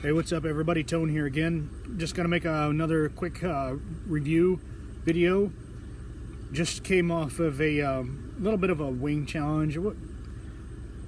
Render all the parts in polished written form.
Hey, what's up everybody? Tone here again. Just gonna make another quick review video. Just came off of a little bit of a wing challenge.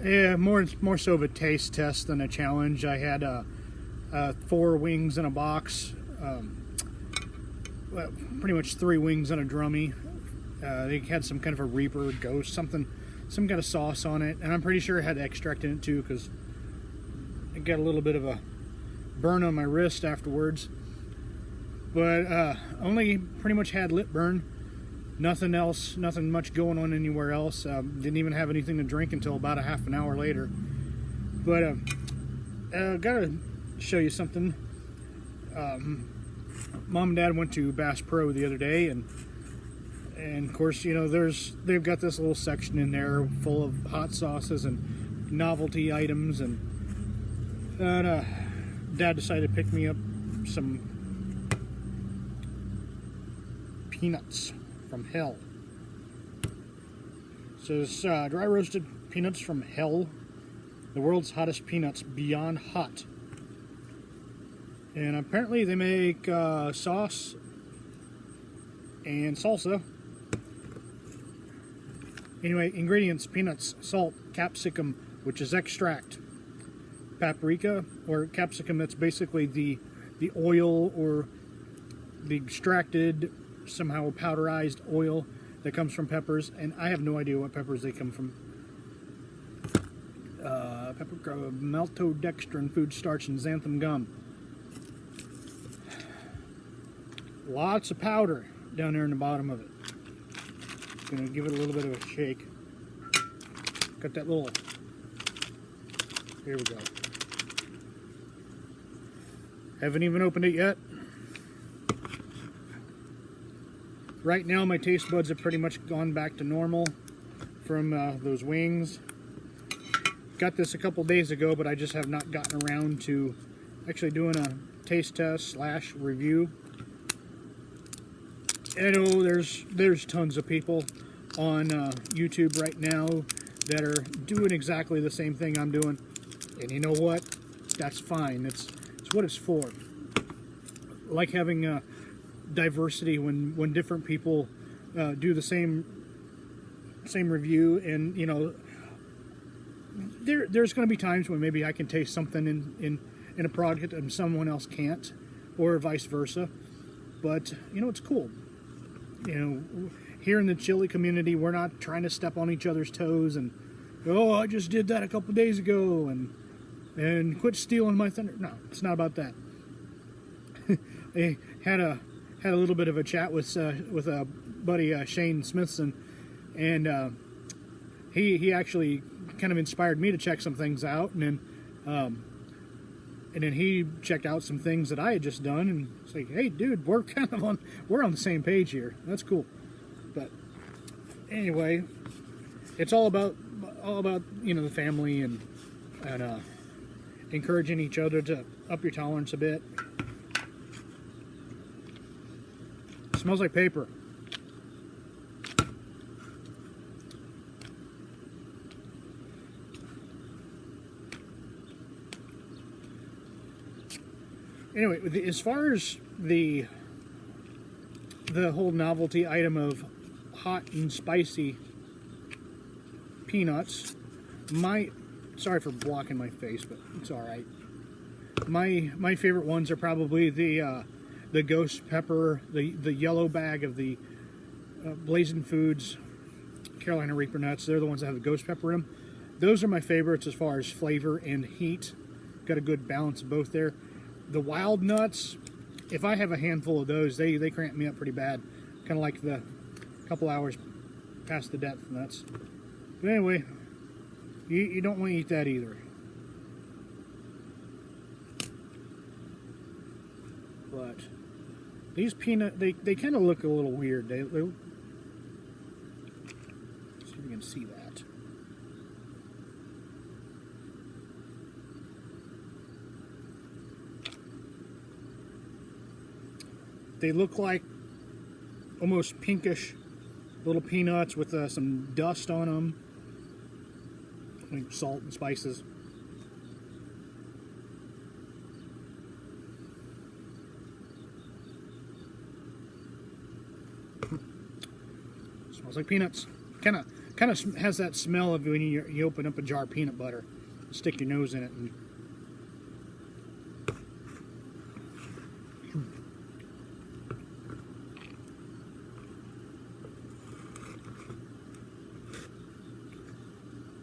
Yeah, more so of a taste test than a challenge. I had 4 wings in a box. Well, pretty much 3 wings and a drummy. They had some kind of a Reaper Ghost, some kind of sauce on it, and I'm pretty sure it had extract in it too, because it got a little bit of a burn on my wrist afterwards. But only pretty much had lip burn. Nothing else, nothing much going on anywhere else. Didn't even have anything to drink until about a half an hour later. But gotta show you something. Mom and Dad went to Bass Pro the other day, and of course, you know, they've got this little section in there full of hot sauces and novelty items, and Dad decided to pick me up some peanuts from hell. So it's dry roasted peanuts from hell, the world's hottest peanuts, beyond hot. And apparently they make sauce and salsa. Anyway, ingredients: peanuts, salt, capsicum, which is extract, paprika, or capsicum, that's basically the oil or the extracted, somehow powderized oil that comes from peppers, and I have no idea what peppers they come from. Paprika, maltodextrin, food starch, and xanthan gum. Lots of powder down there in the bottom of it. Gonna give it a little bit of a shake. Got that little. Here we go. Haven't even opened it yet. Right now my taste buds have pretty much gone back to normal from those wings. Got this a couple days ago, but I just have not gotten around to actually doing a taste test / review. I know there's tons of people on YouTube right now that are doing exactly the same thing I'm doing, and you know what? That's fine. It's what it's for. I like having diversity when different people do the same review, and you know, there's going to be times when maybe I can taste something in a product and someone else can't, or vice versa. But you know, it's cool. You know, here in the chili community, we're not trying to step on each other's toes and, oh, I just did that a couple days ago, and quit stealing my thunder. No, it's not about that. I had a little bit of a chat with a buddy, Shane Smithson, and he actually kind of inspired me to check some things out, and then he checked out some things that I had just done, and it's like, hey, dude, we're on the same page here. That's cool. But anyway, it's all about you know, the family and encouraging each other to up your tolerance a bit. It smells like paper. Anyway, as far as the whole novelty item of hot and spicy peanuts, sorry for blocking my face, but it's all right. My favorite ones are probably the ghost pepper, the yellow bag of the Blazing Foods Carolina Reaper nuts. They're the ones that have the ghost pepper in them. Those are my favorites as far as flavor and heat. Got a good balance of both there. The wild nuts, if I have a handful of those, they cramp me up pretty bad. Kind of like the couple hours past the depth nuts. But anyway, you don't want to eat that either. But these peanut, they kind of look a little weird. They see if you can see that. They look like almost pinkish little peanuts with some dust on them, like salt and spices. Smells like peanuts. Kind of has that smell of when you open up a jar of peanut butter, stick your nose in it, and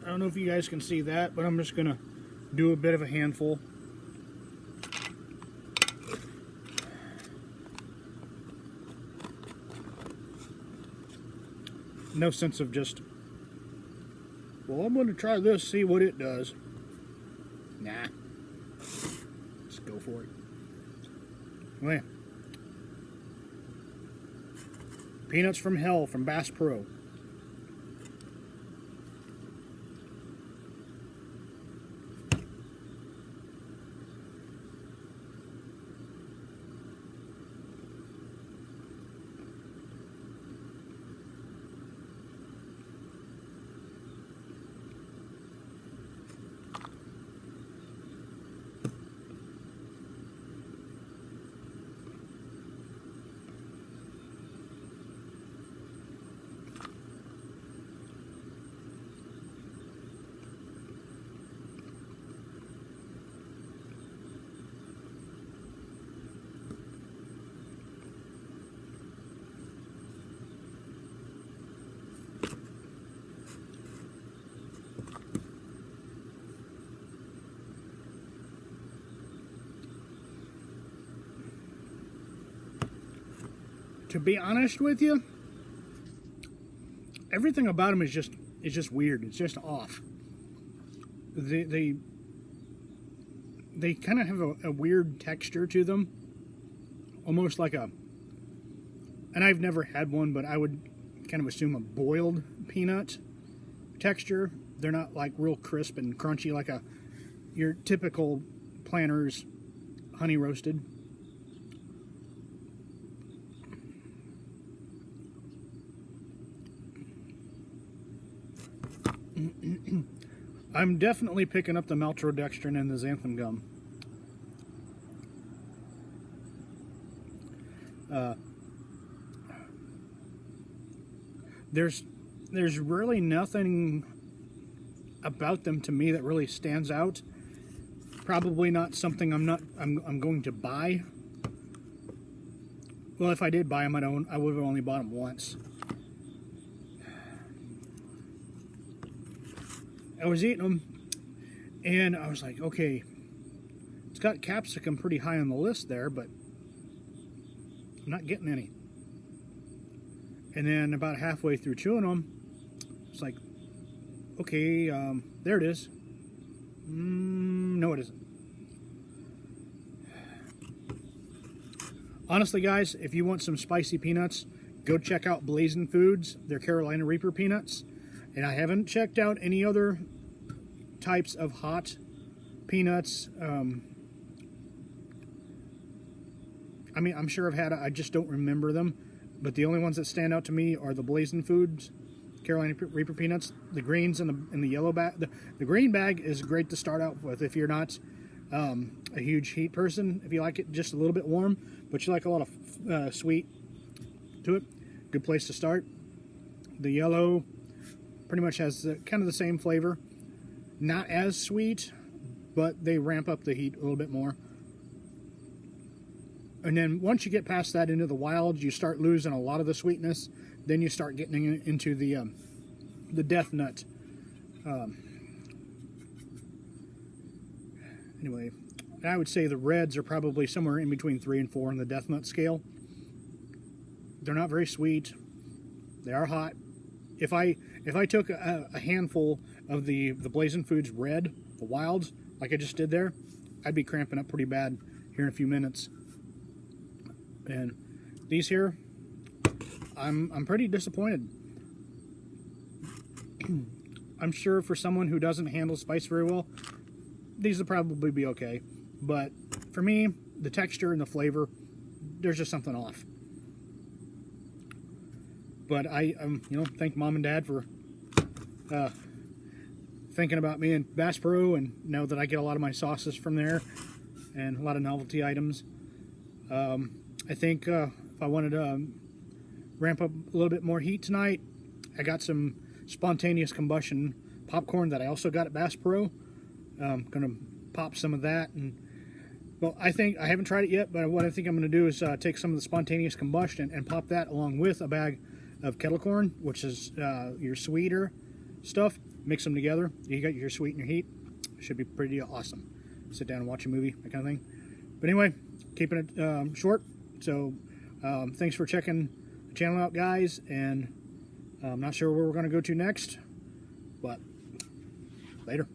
I don't know if you guys can see that, but I'm just gonna do a bit of a handful. No sense of just, well, I'm going to try this, see what it does. Nah. Just go for it. Anyway. Peanuts from Hell from Bass Pro. To be honest with you, everything about them is just weird. It's just off. They kind of have a weird texture to them, almost like a. And I've never had one, but I would kind of assume a boiled peanut texture. They're not like real crisp and crunchy like your typical Planters honey roasted. I'm definitely picking up the maltodextrin and the xanthan gum. There's really nothing about them to me that really stands out. Probably not something I'm going to buy. Well, if I did buy them, I would have only bought them once. I was eating them, and I was like, okay, it's got capsicum pretty high on the list there, but I'm not getting any. And then about halfway through chewing them, it's like, okay, there it is. No, it isn't. Honestly, guys, if you want some spicy peanuts, go check out Blazing Foods. They're Carolina Reaper peanuts. And I haven't checked out any other types of hot peanuts. I mean, I'm sure I've had it. I just don't remember them. But the only ones that stand out to me are the Blazing Foods Carolina Reaper peanuts, the greens and the yellow bag. The green bag is great to start out with if you're not a huge heat person. If you like it just a little bit warm, but you like a lot of sweet to it, good place to start. The yellow pretty much has kind of the same flavor. Not as sweet, but they ramp up the heat a little bit more. And then once you get past that into the wild, you start losing a lot of the sweetness. Then you start getting into the death nut. Anyway, I would say the reds are probably somewhere in between 3 and 4 on the death nut scale. They're not very sweet. They are hot. If I took a handful of the Blazing Foods red, the wilds, like I just did there, I'd be cramping up pretty bad here in a few minutes. And these here, I'm pretty disappointed. I'm sure for someone who doesn't handle spice very well, these will probably be okay. But for me, the texture and the flavor, there's just something off. But I thank Mom and Dad for thinking about me and Bass Pro, and know that I get a lot of my sauces from there and a lot of novelty items. I think if I wanted ramp up a little bit more heat tonight. I got some spontaneous combustion popcorn that I also got at Bass Pro. Gonna pop some of that, and well, I haven't tried it yet, but what I think I'm gonna do is take some of the spontaneous combustion and pop that along with a bag of kettle corn, which is your sweeter stuff. Mix them together. You got your sweet and your heat. Should be pretty awesome. Sit down and watch a movie, that kind of thing. But anyway, keeping it short. So thanks for checking the channel out, guys. And I'm not sure where we're going to go to next, but later.